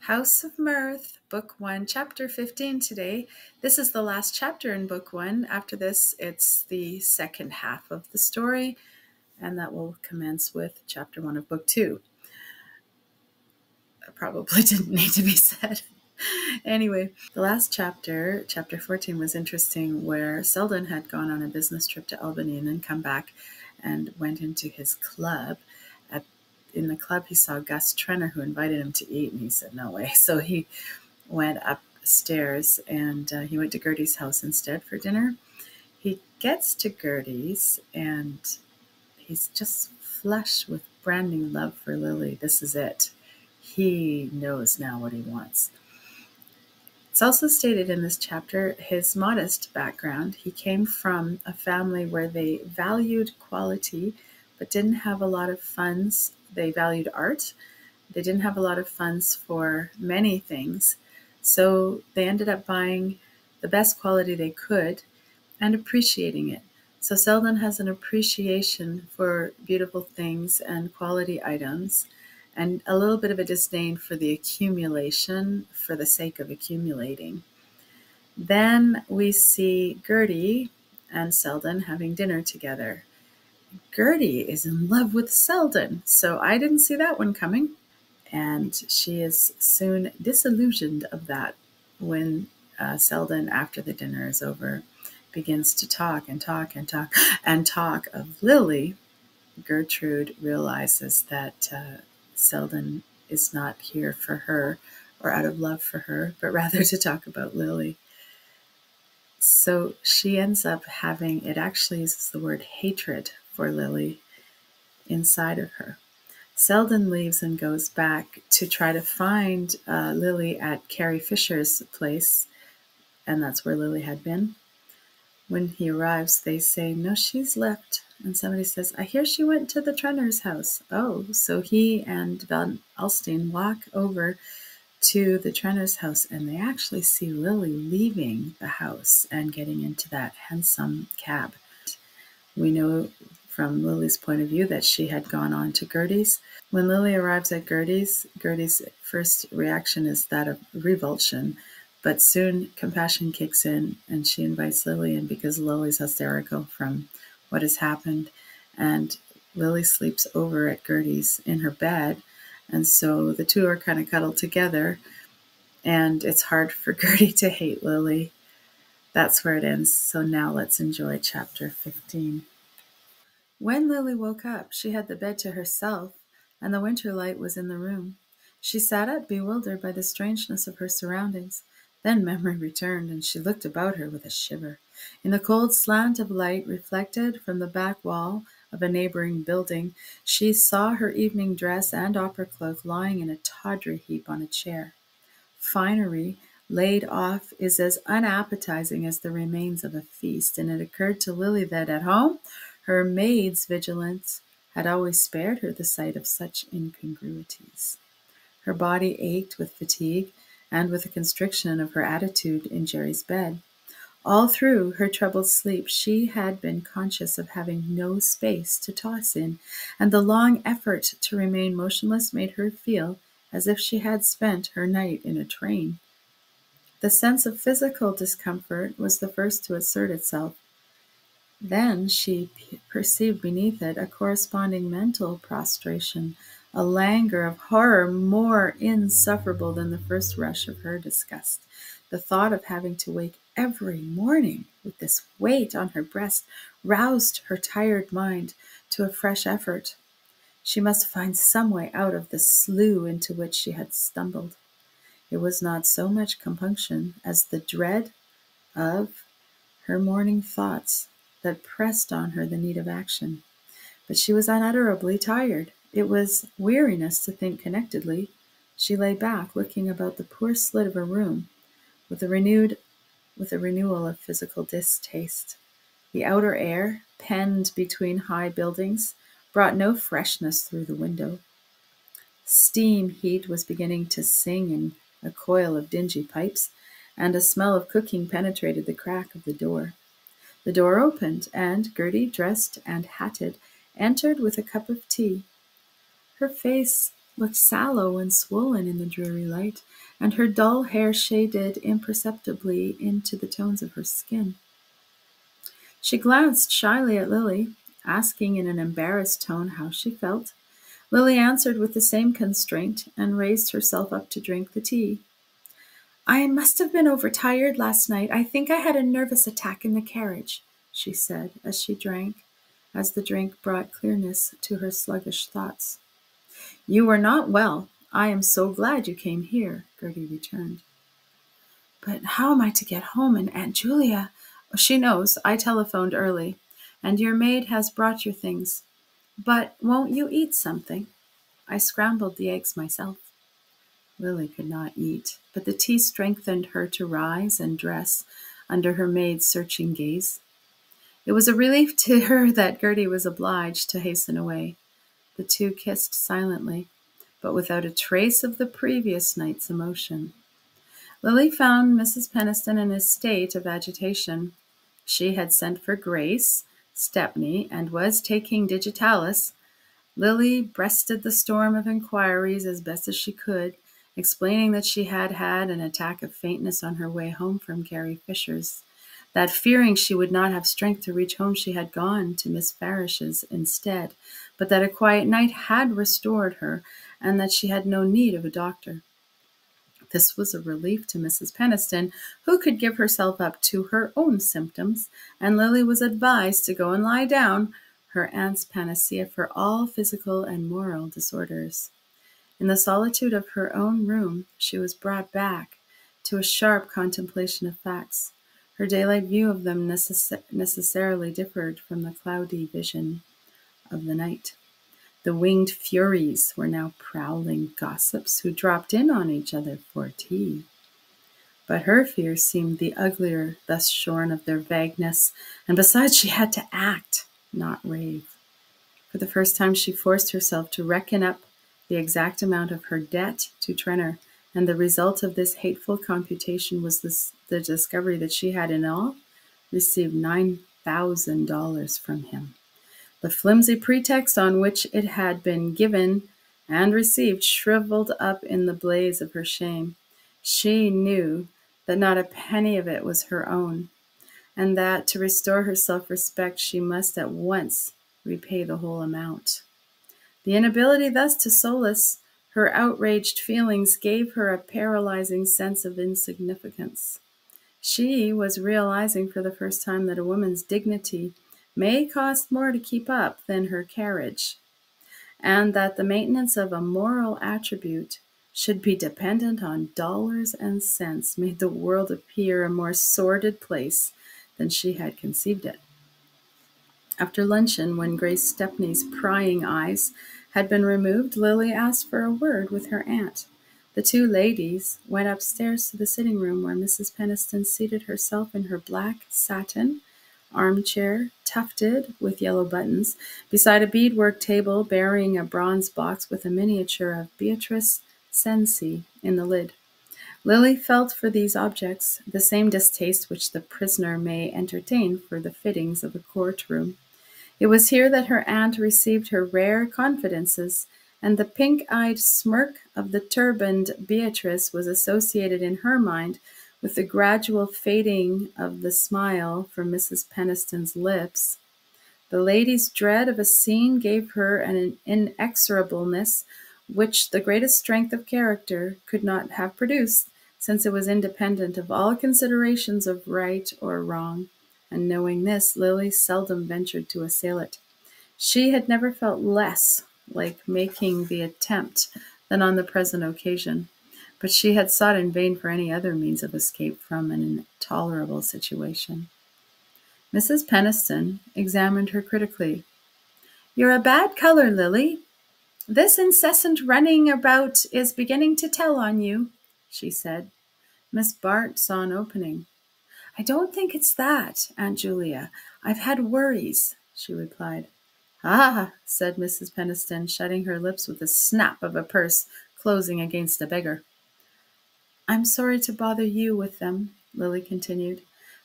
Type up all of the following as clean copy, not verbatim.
House of Mirth, Book 1, Chapter 15 today. This is the last chapter in Book 1. After this, it's the second half of the story, and that will commence with Chapter 1 of Book 2. That probably didn't need to be said. Anyway, the last chapter, Chapter 14, was interesting, where Seldon had gone on a business trip to Albany and then come back and went into his club. In the club, he saw Gus Trenor, who invited him to eat, and he said, no way. So he went upstairs, and he went to Gerty's house instead for dinner. He gets to Gerty's, and he's just flush with brand new love for Lily. This is it. He knows now what he wants. It's also stated in this chapter his modest background. He came from a family where they valued quality but didn't have a lot of funds. They valued art. They didn't have a lot of funds for many things. So they ended up buying the best quality they could and appreciating it. So Seldon has an appreciation for beautiful things and quality items, and a little bit of a disdain for the accumulation for the sake of accumulating. Then we see Gerty and Seldon having dinner together. Gerty is in love with Seldon, so I didn't see that one coming. And she is soon disillusioned of that when Seldon, after the dinner is over, begins to talk of Lily. Gertrude realizes that Seldon is not here for her or out of love for her, but rather to talk about Lily. So she ends up having, it actually uses the word hatred for Lily inside of her. Seldon leaves and goes back to try to find Lily at Carrie Fisher's place, and that's where Lily had been. When he arrives, they say, no, she's left. And somebody says, I hear she went to the Trenor's house. Oh, so he and Van Alstyne walk over to the Trenor's house, and they actually see Lily leaving the house and getting into that handsome cab. We know from Lily's point of view that she had gone on to Gerty's. When Lily arrives at Gerty's first reaction is that of revulsion, but soon compassion kicks in, and she invites Lily in because Lily's hysterical from what has happened, and Lily sleeps over at Gerty's in her bed, and so the two are kind of cuddled together, and it's hard for Gerty to hate Lily. That's where it ends. So now let's enjoy chapter 15. When Lily woke up, she had the bed to herself, and the winter light was in the room. She sat up, bewildered by the strangeness of her surroundings. Then memory returned, and she looked about her with a shiver. In the cold slant of light reflected from the back wall of a neighboring building, she saw her evening dress and opera cloak lying in a tawdry heap on a chair. Finery laid off is as unappetizing as the remains of a feast, and it occurred to Lily that at home her maid's vigilance had always spared her the sight of such incongruities. Her body ached with fatigue and with a constriction of her attitude in Jerry's bed. All through her troubled sleep she had been conscious of having no space to toss in, and the long effort to remain motionless made her feel as if she had spent her night in a train. The sense of physical discomfort was the first to assert itself. Then she perceived beneath it a corresponding mental prostration, a languor of horror more insufferable than the first rush of her disgust. The thought of having to wake every morning with this weight on her breast roused her tired mind to a fresh effort. She must find some way out of the slough into which she had stumbled. It was not so much compunction as the dread of her morning thoughts that pressed on her the need of action. But she was unutterably tired. It was weariness to think connectedly. She lay back, looking about the poor slit of her room, with a renewal of physical distaste. The outer air, penned between high buildings, brought no freshness through the window. Steam heat was beginning to sing in a coil of dingy pipes, and a smell of cooking penetrated the crack of the door. The door opened, and Gerty, dressed and hatted, entered with a cup of tea. Her face looked sallow and swollen in the dreary light, and her dull hair shaded imperceptibly into the tones of her skin. She glanced shyly at Lily, asking in an embarrassed tone how she felt. Lily answered with the same constraint and raised herself up to drink the tea. I must have been overtired last night. I think I had a nervous attack in the carriage, she said as she drank, as the drink brought clearness to her sluggish thoughts. You were not well. I am so glad you came here, Gerty returned. But how am I to get home? And Aunt Julia? She knows. I telephoned early, and your maid has brought your things. But won't you eat something? I scrambled the eggs myself. Lily could not eat, but the tea strengthened her to rise and dress under her maid's searching gaze. It was a relief to her that Gerty was obliged to hasten away. The two kissed silently, but without a trace of the previous night's emotion. Lily found Mrs. Peniston in a state of agitation. She had sent for Grace, Stepney, and was taking digitalis. Lily breasted the storm of inquiries as best as she could, explaining that she had had an attack of faintness on her way home from Carrie Fisher's, that fearing she would not have strength to reach home she had gone to Miss Farish's instead, but that a quiet night had restored her, and that she had no need of a doctor. This was a relief to Mrs. Peniston, who could give herself up to her own symptoms, and Lily was advised to go and lie down, her aunt's panacea for all physical and moral disorders. In the solitude of her own room, she was brought back to a sharp contemplation of facts. Her daylight view of them necessarily differed from the cloudy vision of the night. The winged furies were now prowling gossips who dropped in on each other for tea. But her fears seemed the uglier thus shorn of their vagueness, and besides she had to act, not rave. For the first time she forced herself to reckon up the exact amount of her debt to Trenor, and the result of this hateful computation was the discovery that she had in all received $9,000 from him. The flimsy pretext on which it had been given and received shriveled up in the blaze of her shame. She knew that not a penny of it was her own, and that to restore her self-respect she must at once repay the whole amount. The inability thus to solace her outraged feelings gave her a paralyzing sense of insignificance. She was realizing for the first time that a woman's dignity may cost more to keep up than her carriage, and that the maintenance of a moral attribute should be dependent on dollars and cents made the world appear a more sordid place than she had conceived it. After luncheon, when Grace Stepney's prying eyes had been removed, Lily asked for a word with her aunt. The two ladies went upstairs to the sitting room, where Mrs. Peniston seated herself in her black satin armchair, tufted with yellow buttons, beside a beadwork table bearing a bronze box with a miniature of Beatrice Cenci in the lid. Lily felt for these objects the same distaste which the prisoner may entertain for the fittings of a courtroom. It was here that her aunt received her rare confidences, and the pink-eyed smirk of the turbaned Beatrice was associated in her mind with the gradual fading of the smile from Mrs. Peniston's lips. The lady's dread of a scene gave her an inexorableness which the greatest strength of character could not have produced, since it was independent of all considerations of right or wrong, and knowing this, Lily seldom ventured to assail it. She had never felt less like making the attempt than on the present occasion, but she had sought in vain for any other means of escape from an intolerable situation. Mrs. Peniston examined her critically. "You're a bad color, Lily. This incessant running about is beginning to tell on you," she said. Miss Bart saw an opening. "I don't think it's that, Aunt Julia. I've had worries," she replied. "Ah," said Mrs. Peniston, shutting her lips with the snap of a purse closing against a beggar. "I'm sorry to bother you with them," Lily continued,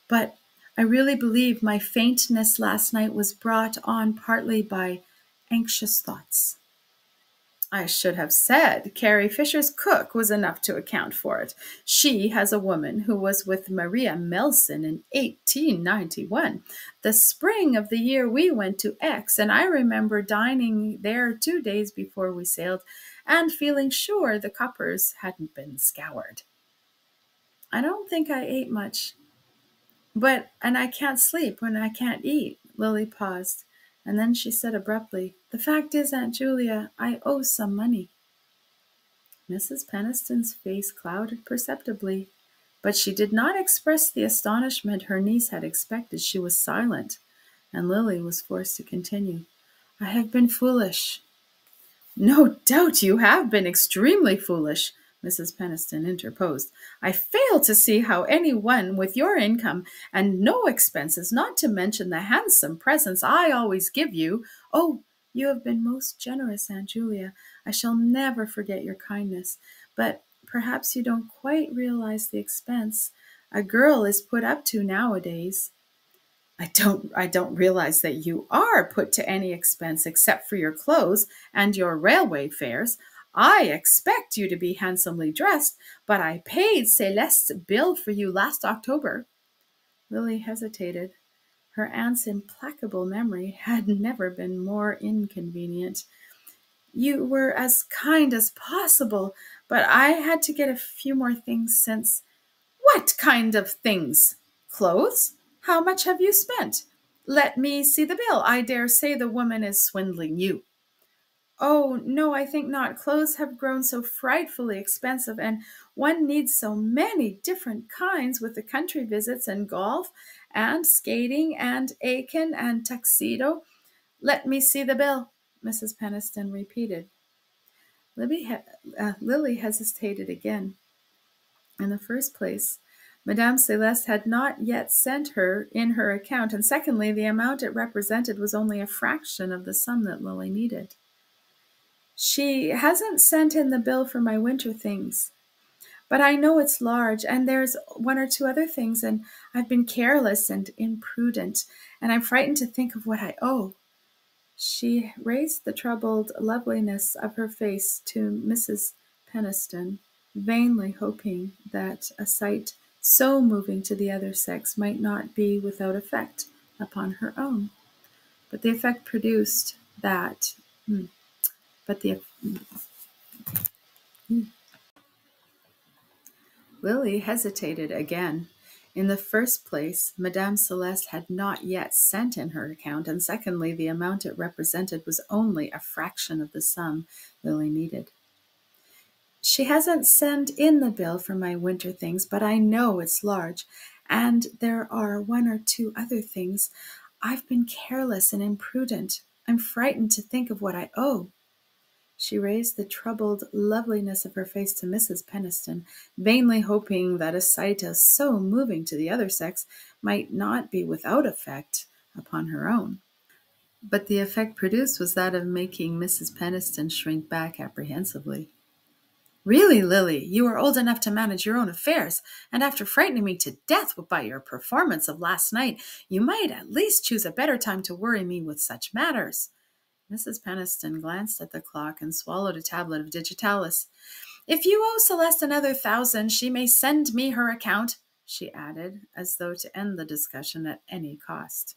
"but I really believe my faintness last night was brought on partly by anxious thoughts." I should have said Carrie Fisher's cook was enough to account for it. She has a woman who was with Maria Melson in 1891, the spring of the year we went to Aix, and I remember dining there 2 days before we sailed and feeling sure the coppers hadn't been scoured. I don't think I ate much, and I can't sleep when I can't eat. Lily paused, and then she said abruptly, "The fact is, Aunt Julia, I owe some money." Mrs. Peniston's face clouded perceptibly, but she did not express the astonishment her niece had expected. She was silent, and Lily was forced to continue. "I have been foolish." "No doubt you have been extremely foolish," Mrs. Peniston interposed. "I fail to see how any one with your income and no expenses, not to mention the handsome presents I always give you—" "Oh, you have been most generous, Aunt Julia. I shall never forget your kindness. But perhaps you don't quite realize the expense a girl is put up to nowadays." I don't realize that you are put to any expense except for your clothes and your railway fares. I expect you to be handsomely dressed, but I paid Celeste's bill for you last October." Lily hesitated. Her aunt's implacable memory had never been more inconvenient. "You were as kind as possible, but I had to get a few more things since—" "What kind of things? Clothes? How much have you spent? Let me see the bill. I dare say the woman is swindling you." "Oh, no, I think not. Clothes have grown so frightfully expensive, and one needs so many different kinds with the country visits and golf and skating and Aiken and tuxedo." "Let me see the bill," Mrs. Peniston repeated. Lily hesitated again. In the first place, Madame Celeste had not yet sent her in her account, and secondly, the amount it represented was only a fraction of the sum that Lily needed. "She hasn't sent in the bill for my winter things, but I know it's large, and there's one or two other things, and I've been careless and imprudent, and I'm frightened to think of what I owe." She raised the troubled loveliness of her face to Mrs. Peniston, vainly hoping that a sight so moving to the other sex might not be without effect upon her own. But the effect produced that. But the Lily hesitated again. In the first place, Madame Celeste had not yet sent in her account, and secondly, the amount it represented was only a fraction of the sum Lily needed. "She hasn't sent in the bill for my winter things, but I know it's large, and there are one or two other things. I've been careless and imprudent. I'm frightened to think of what I owe." She raised the troubled loveliness of her face to Mrs. Peniston, vainly hoping that a sight so moving to the other sex might not be without effect upon her own. But the effect produced was that of making Mrs. Peniston shrink back apprehensively. "Really, Lily, you are old enough to manage your own affairs, and after frightening me to death by your performance of last night, you might at least choose a better time to worry me with such matters." Mrs. Peniston glanced at the clock and swallowed a tablet of digitalis. "If you owe Celeste another 1,000, she may send me her account," she added, as though to end the discussion at any cost.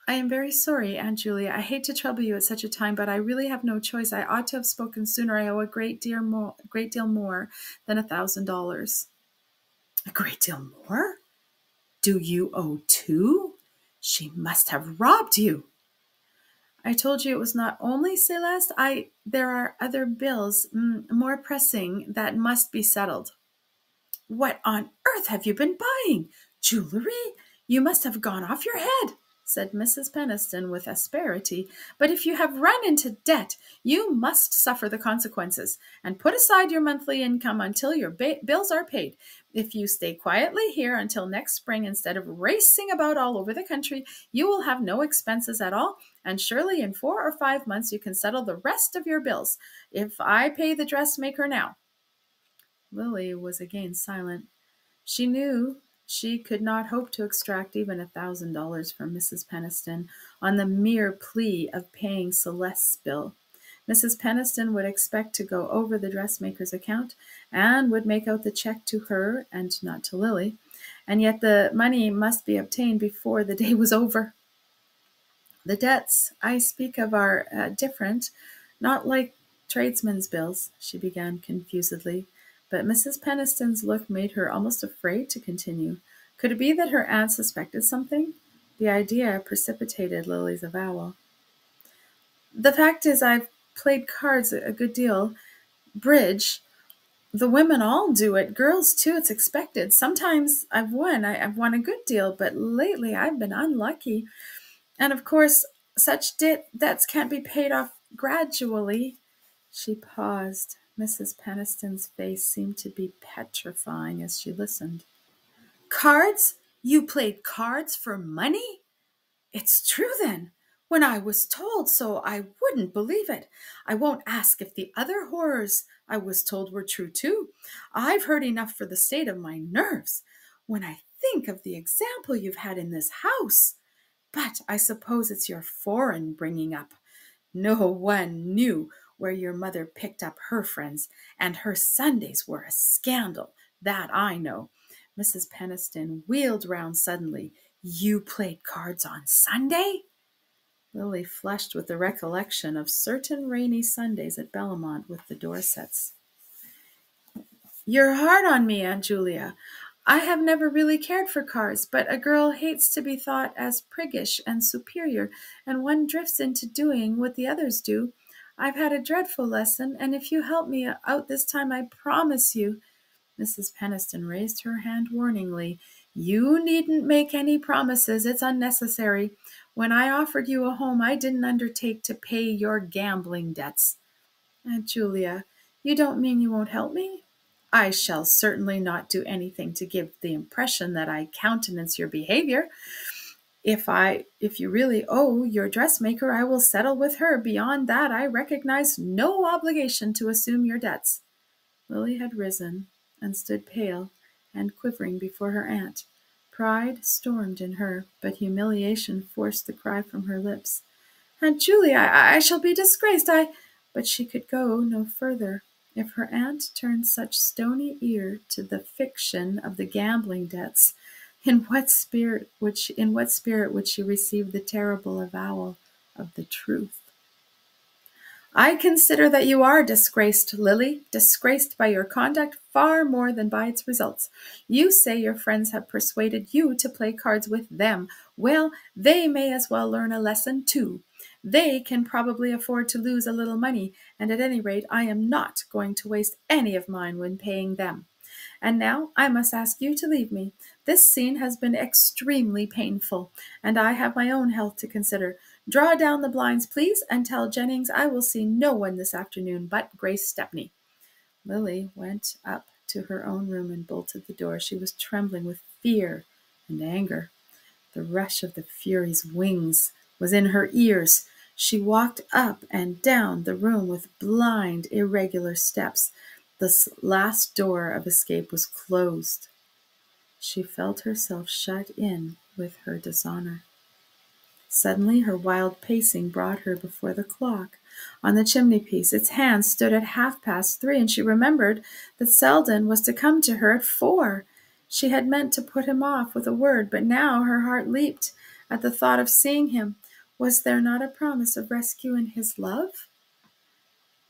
"I am very sorry, Aunt Julia. I hate to trouble you at such a time, but I really have no choice. I ought to have spoken sooner. I owe a great deal more than $1,000. "A great deal more? Do you owe 2? She must have robbed you." "I told you it was not only Celeste. There are other bills, more pressing, that must be settled." "What on earth have you been buying? Jewelry? You must have gone off your head," said Mrs. Peniston with asperity. "But if you have run into debt, you must suffer the consequences, and put aside your monthly income until your bills are paid. If you stay quietly here until next spring instead of racing about all over the country, you will have no expenses at all, and surely in 4 or 5 months you can settle the rest of your bills. If I pay the dressmaker now—" Lily was again silent. She knew she could not hope to extract even $1,000 from Mrs. Peniston on the mere plea of paying Celeste's bill. Mrs. Peniston would expect to go over the dressmaker's account and would make out the check to her and not to Lily, and yet the money must be obtained before the day was over. The debts I speak of are different, not like tradesmen's bills, she began confusedly, but Mrs. Peniston's look made her almost afraid to continue. Could it be that her aunt suspected something? The idea precipitated Lily's avowal. The fact is, I've played cards a good deal. Bridge. The women all do it. Girls, too, it's expected. Sometimes I've won. I've won a good deal, but lately I've been unlucky. And of course, such debts can't be paid off gradually. She paused. Mrs. Peniston's face seemed to be petrifying as she listened. Cards? You played cards for money? It's true, then. When I was told so, I wouldn't believe it. I won't ask if the other horrors I was told were true, too. I've heard enough for the state of my nerves. When I think of the example you've had in this house. But I suppose it's your foreign bringing up. No one knew where your mother picked up her friends, and her Sundays were a scandal. That I know. Mrs. Peniston wheeled round suddenly. You played cards on Sunday? Lily flushed with the recollection of certain rainy Sundays at Bellamont with the Dorsets. You're hard on me, Aunt Julia. I have never really cared for cards, but a girl hates to be thought as priggish and superior, and one drifts into doing what the others do. I've had a dreadful lesson, and if you help me out this time, I promise you. Mrs. Peniston raised her hand warningly. You needn't make any promises. It's unnecessary. When I offered you a home, I didn't undertake to pay your gambling debts. Aunt Julia, you don't mean you won't help me? I shall certainly not do anything to give the impression that I countenance your behavior. If you really owe your dressmaker, I will settle with her. Beyond that, I recognize no obligation to assume your debts. Lily had risen and stood pale and quivering before her aunt. Pride stormed in her, but humiliation forced the cry from her lips. Aunt Julia, I shall be disgraced. But she could go no further. If her aunt turned such stony ear to the fiction of the gambling debts, in what spirit would she receive the terrible avowal of the truth? I consider that you are disgraced, Lily, disgraced by your conduct far more than by its results. You say your friends have persuaded you to play cards with them. Well, they may as well learn a lesson too. They can probably afford to lose a little money, and at any rate I am not going to waste any of mine when paying them. And now I must ask you to leave me. This scene has been extremely painful, and I have my own health to consider. Draw down the blinds, please, and tell Jennings I will see no one this afternoon but Grace Stepney. Lily went up to her own room and bolted the door. She was trembling with fear and anger. The rush of the Fury's wings was in her ears. She walked up and down the room with blind, irregular steps. The last door of escape was closed. She felt herself shut in with her dishonor. Suddenly her wild pacing brought her before the clock on the chimney-piece. Its hands stood at 3:30, and she remembered that Seldon was to come to her at 4. She had meant to put him off with a word, but now her heart leaped at the thought of seeing him. Was there not a promise of rescue in his love?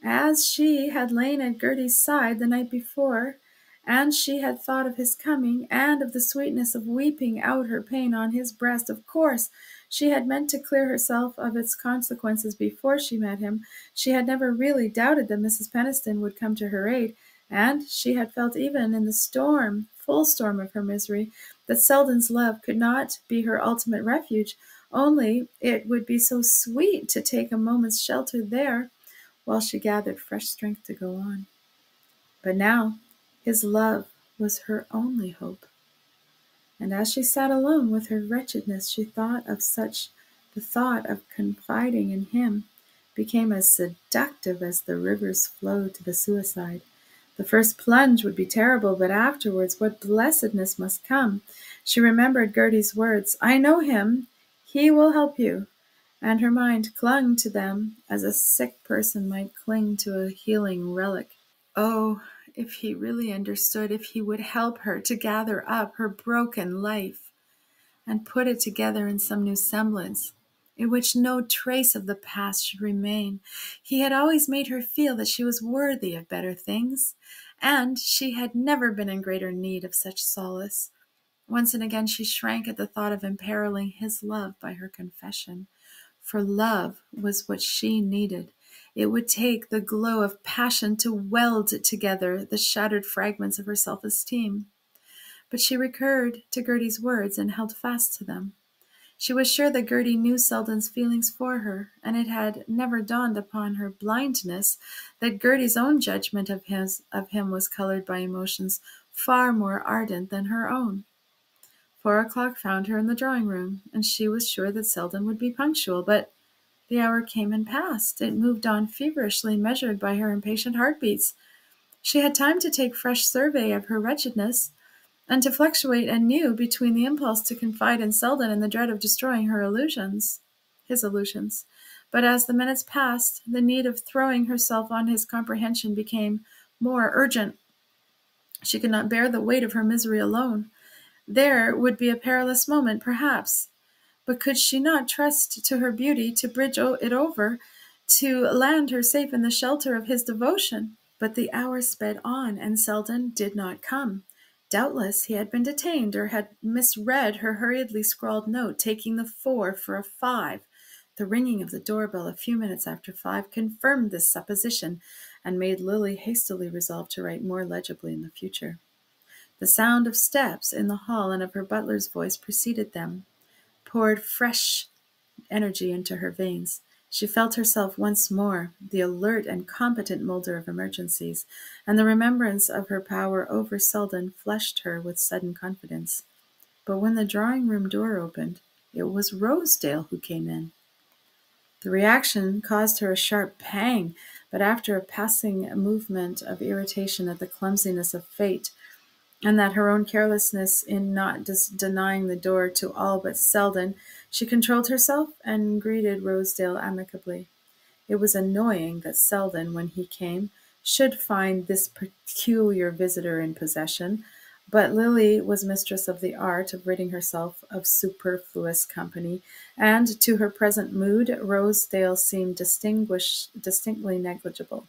As she had lain at Gerty's side the night before, and she had thought of his coming, and of the sweetness of weeping out her pain on his breast, of course she had meant to clear herself of its consequences before she met him. She had never really doubted that Mrs. Peniston would come to her aid, and she had felt even in the full storm of her misery, that Seldon's love could not be her ultimate refuge, only it would be so sweet to take a moment's shelter there, while she gathered fresh strength to go on. But now his love was her only hope. And as she sat alone with her wretchedness, the thought of confiding in him became as seductive as the river's flow to the suicide. The first plunge would be terrible, but afterwards what blessedness must come. She remembered Gerty's words, I know him, he will help you. and her mind clung to them as a sick person might cling to a healing relic. Oh, if he really understood, if he would help her to gather up her broken life and put it together in some new semblance, in which no trace of the past should remain. He had always made her feel that she was worthy of better things, and she had never been in greater need of such solace. Once and again she shrank at the thought of imperiling his love by her confession, for love was what she needed. It would take the glow of passion to weld together the shattered fragments of her self-esteem. But she recurred to Gerty's words and held fast to them. She was sure that Gerty knew Seldon's feelings for her, and it had never dawned upon her blindness that Gerty's own judgment of him was colored by emotions far more ardent than her own. 4 o'clock found her in the drawing-room, and she was sure that Seldon would be punctual, but the hour came and passed. It moved on feverishly, measured by her impatient heartbeats. She had time to take fresh survey of her wretchedness, and to fluctuate anew between the impulse to confide in Seldon and the dread of destroying his illusions. But as the minutes passed, the need of throwing herself on his comprehension became more urgent. She could not bear the weight of her misery alone. There would be a perilous moment, perhaps, but could she not trust to her beauty to bridge it over, to land her safe in the shelter of his devotion? But the hours sped on, and Seldon did not come. Doubtless he had been detained, or had misread her hurriedly scrawled note, taking the 4 for a 5. The ringing of the doorbell a few minutes after 5 confirmed this supposition, and made Lily hastily resolve to write more legibly in the future. The sound of steps in the hall and of her butler's voice preceded them, poured fresh energy into her veins. She felt herself once more the alert and competent moulder of emergencies, and the remembrance of her power over Seldon flushed her with sudden confidence. But when the drawing-room door opened, it was Rosedale who came in. The reaction caused her a sharp pang, but after a passing movement of irritation at the clumsiness of fate, and that her own carelessness in not denying the door to all but Seldon, she controlled herself and greeted Rosedale amicably. It was annoying that Seldon, when he came, should find this peculiar visitor in possession, but Lily was mistress of the art of ridding herself of superfluous company, and to her present mood Rosedale seemed distinctly negligible.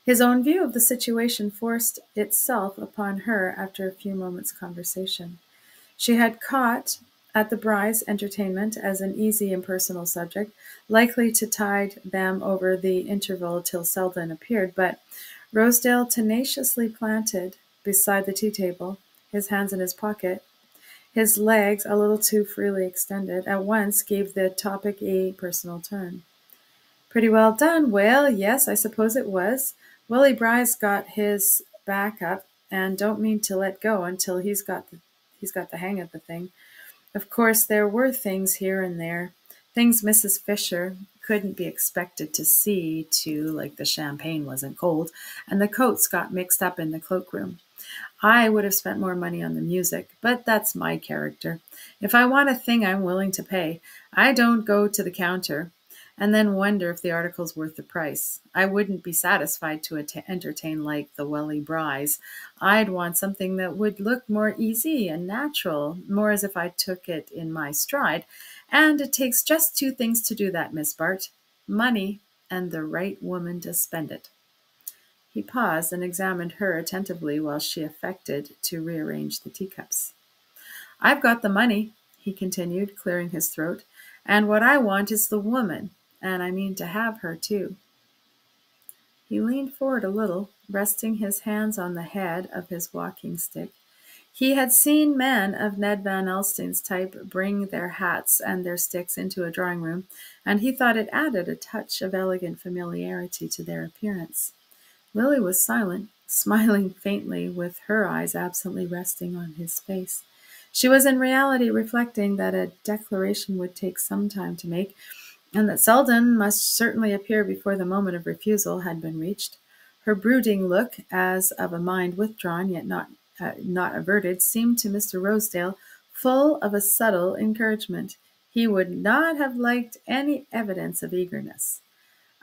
His own view of the situation forced itself upon her after a few moments' conversation. She had caught at the Bryce entertainment as an easy impersonal subject, likely to tide them over the interval till Seldon appeared, but Rosedale, tenaciously planted beside the tea-table, his hands in his pocket, his legs a little too freely extended, at once gave the topic a personal turn. "Pretty well done. Well, yes, I suppose it was. Willie Bry's got his back up, and don't mean to let go until he's got the hang of the thing. Of course, there were things here and there, things Mrs. Fisher couldn't be expected to see to, like the champagne wasn't cold, and the coats got mixed up in the cloakroom. I would have spent more money on the music, but that's my character. If I want a thing, I'm willing to pay. I don't go to the counter and then wonder if the article's worth the price. I wouldn't be satisfied to entertain like the Welly Bry's. I'd want something that would look more easy and natural, more as if I took it in my stride. And it takes just 2 things to do that, Miss Bart: money and the right woman to spend it." He paused and examined her attentively while she affected to rearrange the teacups. "I've got the money," he continued, clearing his throat, "and what I want is the woman, and I mean to have her, too." He leaned forward a little, resting his hands on the head of his walking-stick. He had seen men of Ned Van Alstyne's type bring their hats and their sticks into a drawing-room, and he thought it added a touch of elegant familiarity to their appearance. Lily was silent, smiling faintly, with her eyes absently resting on his face. She was in reality reflecting that a declaration would take some time to make, and that Seldon must certainly appear before the moment of refusal had been reached. Her brooding look, as of a mind withdrawn yet not averted, seemed to Mr. Rosedale full of a subtle encouragement. He would not have liked any evidence of eagerness.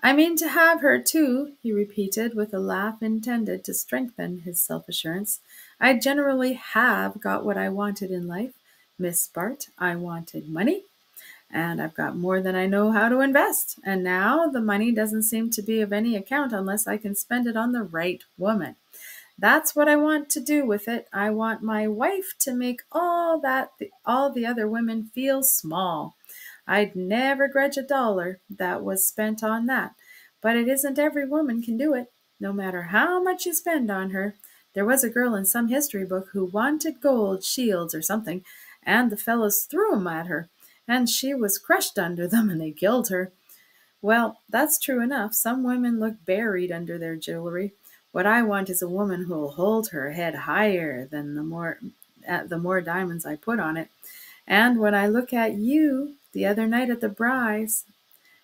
I mean to have her, too, he repeated, with a laugh intended to strengthen his self-assurance. I generally have got what I wanted in life, Miss Bart. I wanted money, and I've got more than I know how to invest. And now the money doesn't seem to be of any account unless I can spend it on the right woman. That's what I want to do with it. I want my wife to make all the other women feel small. I'd never grudge $1 that was spent on that. But it isn't every woman can do it, no matter how much you spend on her. There was a girl in some history book who wanted gold shields or something, and the fellows threw 'em at her, and she was crushed under them, and they killed her. Well, that's true enough. Some women look buried under their jewelry. What I want is a woman who'll hold her head higher than the more diamonds I put on it. And when I look at you the other night at the Bry's,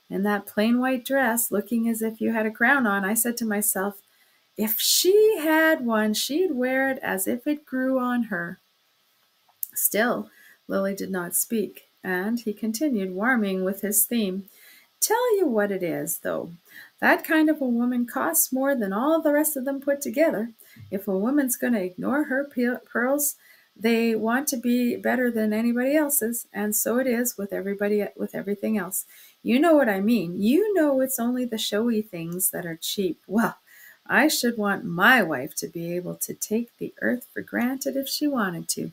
in that plain white dress, looking as if you had a crown on, I said to myself, if she had one, she'd wear it as if it grew on her. Still, Lily did not speak, and he continued, warming with his theme. Tell you what it is, though. That kind of a woman costs more than all the rest of them put together. If a woman's going to ignore her pearls, they want to be better than anybody else's, and so it is with everything else. You know what I mean. You know it's only the showy things that are cheap. Well, I should want my wife to be able to take the earth for granted if she wanted to.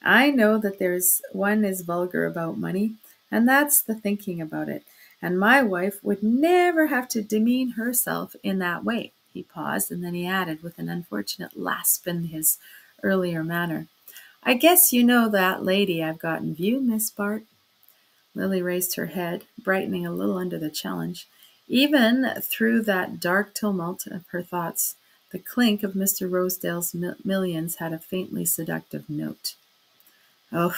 I know that there's one is vulgar about money, and that's the thinking about it. And my wife would never have to demean herself in that way. He paused, and then he added, with an unfortunate lisp in his earlier manner, I guess you know that lady I've got in view, Miss Bart. Lily raised her head, brightening a little under the challenge. Even through that dark tumult of her thoughts, the clink of Mr. Rosedale's millions had a faintly seductive note. Oh,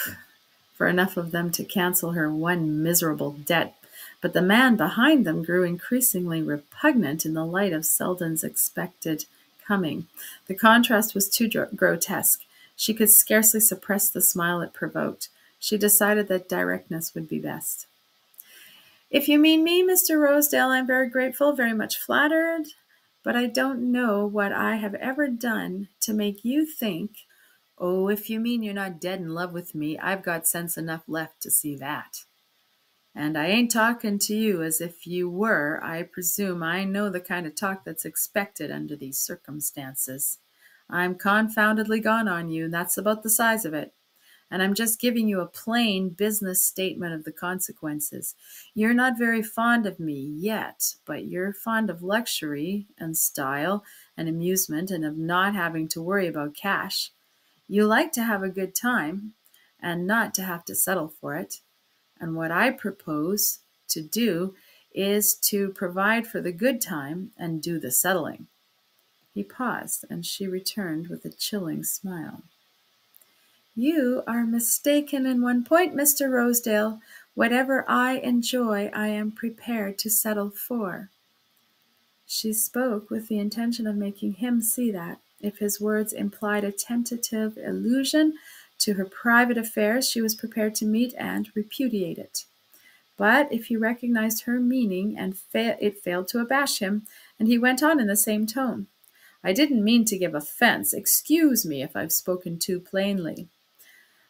for enough of them to cancel her one miserable debt. But the man behind them grew increasingly repugnant in the light of Seldon's expected coming. The contrast was too grotesque. She could scarcely suppress the smile it provoked. She decided that directness would be best. If you mean me, Mr. Rosedale, I'm very grateful, very much flattered, but I don't know what I have ever done to make you think. Oh, if you mean you're not dead in love with me, I've got sense enough left to see that. And I ain't talking to you as if you were. I presume I know the kind of talk that's expected under these circumstances. I'm confoundedly gone on you, and that's about the size of it. And I'm just giving you a plain business statement of the consequences. You're not very fond of me yet, but you're fond of luxury and style and amusement and of not having to worry about cash. You like to have a good time and not to have to settle for it. And what I propose to do is to provide for the good time and do the settling. He paused, and she returned with a chilling smile. You are mistaken in one point, Mr. Rosedale. Whatever I enjoy, I am prepared to settle for. She spoke with the intention of making him see that, if his words implied a tentative allusion to her private affairs, she was prepared to meet and repudiate it. But if he recognized her meaning, and it failed to abash him, and he went on in the same tone. I didn't mean to give offense. Excuse me if I've spoken too plainly.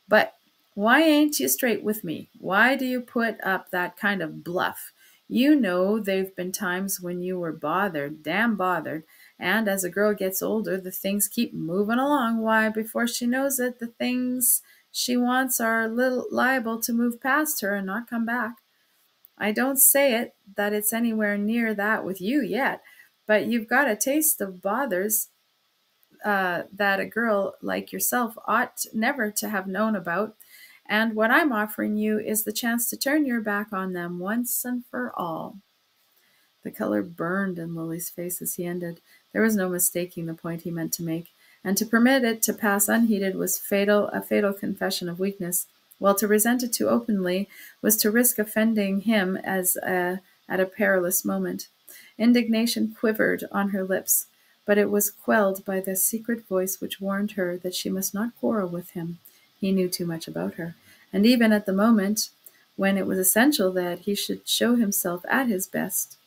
But why ain't you straight with me? Why do you put up that kind of bluff? You know there've been times when you were bothered, damn bothered, and as a girl gets older, the things keep moving along. Why, before she knows it, the things she wants are liable to move past her and not come back. I don't say that it's anywhere near that with you yet, but you've got a taste of bothers that a girl like yourself ought never to have known about. And what I'm offering you is the chance to turn your back on them once and for all. The color burned in Lily's face as he ended. There was no mistaking the point he meant to make, and to permit it to pass unheeded was a fatal confession of weakness, while to resent it too openly was to risk offending him at a perilous moment. Indignation quivered on her lips, but it was quelled by the secret voice which warned her that she must not quarrel with him. He knew too much about her, and even at the moment when it was essential that he should show himself at his best.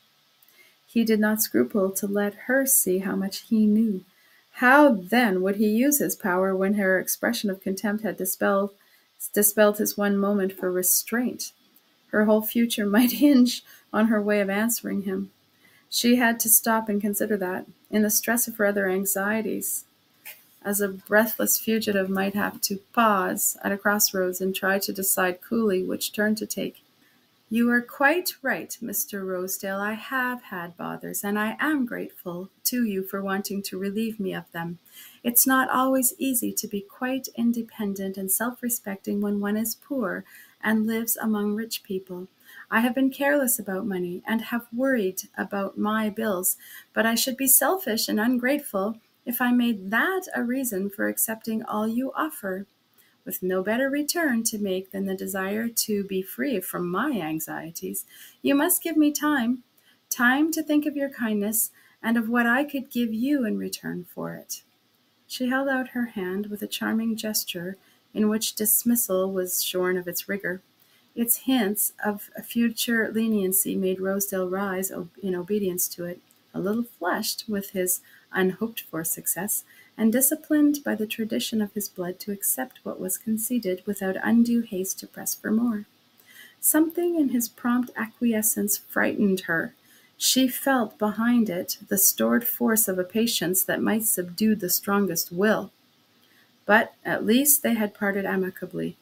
He did not scruple to let her see how much he knew. How, then, would he use his power when her expression of contempt had dispelled his one moment for restraint? Her whole future might hinge on her way of answering him. She had to stop and consider that, in the stress of her other anxieties, as a breathless fugitive might have to pause at a crossroads and try to decide coolly which turn to take. You are quite right, Mr. Rosedale. I have had bothers, and I am grateful to you for wanting to relieve me of them. It's not always easy to be quite independent and self-respecting when one is poor and lives among rich people. I have been careless about money and have worried about my bills, but I should be selfish and ungrateful if I made that a reason for accepting all you offer, with no better return to make than the desire to be free from my anxieties. You must give me time to think of your kindness and of what I could give you in return for it. She held out her hand with a charming gesture in which dismissal was shorn of its rigor. Its hints of a future leniency made Rosedale rise in obedience to it, a little flushed with his unhoped-for success, and disciplined by the tradition of his blood to accept what was conceded without undue haste to press for more. Something in his prompt acquiescence frightened her. She felt behind it the stored force of a patience that might subdue the strongest will. But at least they had parted amicably,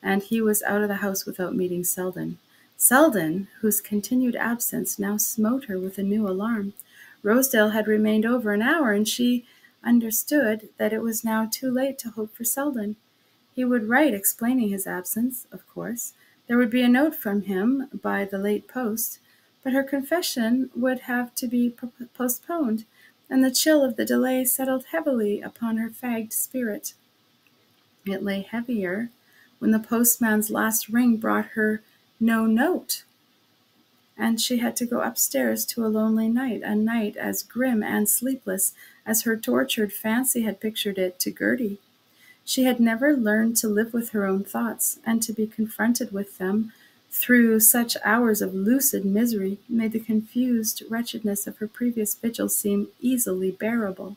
and he was out of the house without meeting Seldon. Seldon, whose continued absence now smote her with a new alarm. Rosedale had remained over an hour, and she understood that it was now too late to hope for Seldon. He would write explaining his absence, of course. There would be a note from him by the late post, but her confession would have to be postponed, and the chill of the delay settled heavily upon her fagged spirit. It lay heavier when the postman's last ring brought her no note, and she had to go upstairs to a lonely night, a night as grim and sleepless as her tortured fancy had pictured it to Gerty. She had never learned to live with her own thoughts, and to be confronted with them through such hours of lucid misery made the confused wretchedness of her previous vigil seem easily bearable.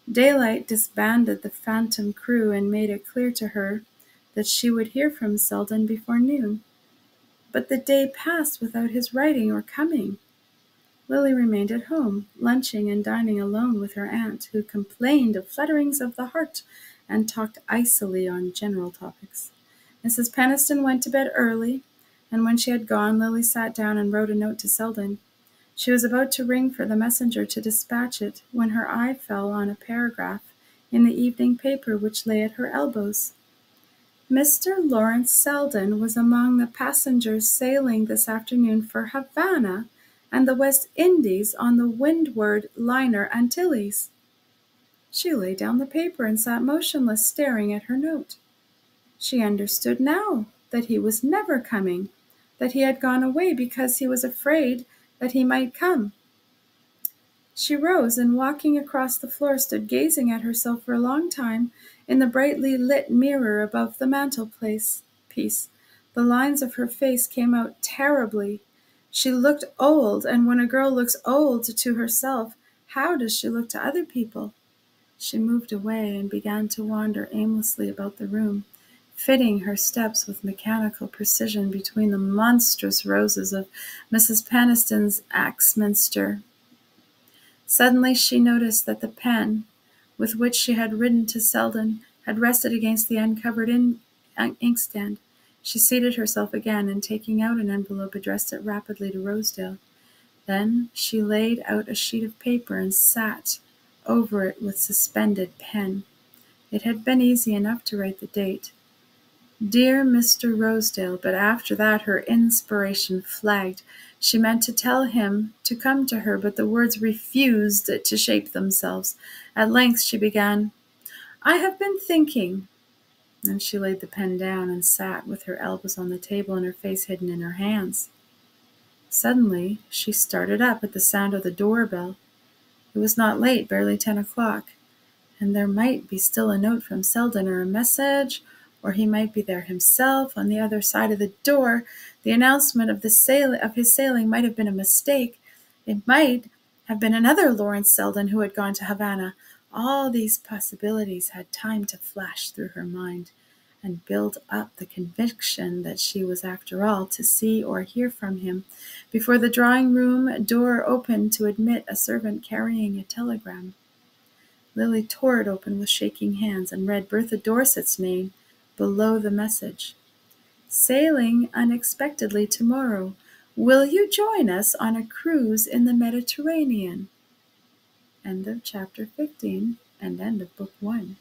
Daylight disbanded the phantom crew and made it clear to her that she would hear from Seldon before noon. But the day passed without his writing or coming. Lily remained at home, lunching and dining alone with her aunt, who complained of flutterings of the heart and talked icily on general topics. Mrs. Peniston went to bed early, and when she had gone, Lily sat down and wrote a note to Seldon. She was about to ring for the messenger to dispatch it when her eye fell on a paragraph in the evening paper which lay at her elbows. Mr. Lawrence Seldon was among the passengers sailing this afternoon for Havana and the West Indies on the windward liner Antilles. She laid down the paper and sat motionless, staring at her note. She understood now that he was never coming, that he had gone away because he was afraid that he might come. She rose and, walking across the floor, stood gazing at herself for a long time in the brightly lit mirror above the mantelpiece. The lines of her face came out terribly. She looked old, and when a girl looks old to herself, how does she look to other people? She moved away and began to wander aimlessly about the room, fitting her steps with mechanical precision between the monstrous roses of Mrs. Peniston's Axminster. Suddenly she noticed that the pen with which she had written to Seldon had rested against the uncovered inkstand. She seated herself again, and taking out an envelope, addressed it rapidly to Rosedale. Then she laid out a sheet of paper and sat over it with suspended pen. It had been easy enough to write the date. Dear Mr. Rosedale, but after that her inspiration flagged. She meant to tell him to come to her, but the words refused to shape themselves. At length she began, I have been thinking. And she laid the pen down and sat with her elbows on the table and her face hidden in her hands. Suddenly she started up at the sound of the doorbell. It was not late, barely 10 o'clock, and there might be still a note from Seldon, or a message, Or he might be there himself on the other side of the door. The announcement of his sailing might have been a mistake. It might have been another Lawrence Seldon who had gone to Havana. All these possibilities had time to flash through her mind and build up the conviction that she was, after all, to see or hear from him before the drawing-room door opened to admit a servant carrying a telegram. Lily tore it open with shaking hands and read Bertha Dorset's name below the message. Sailing unexpectedly tomorrow. Will you join us on a cruise in the Mediterranean? End of chapter 15 and end of book 1.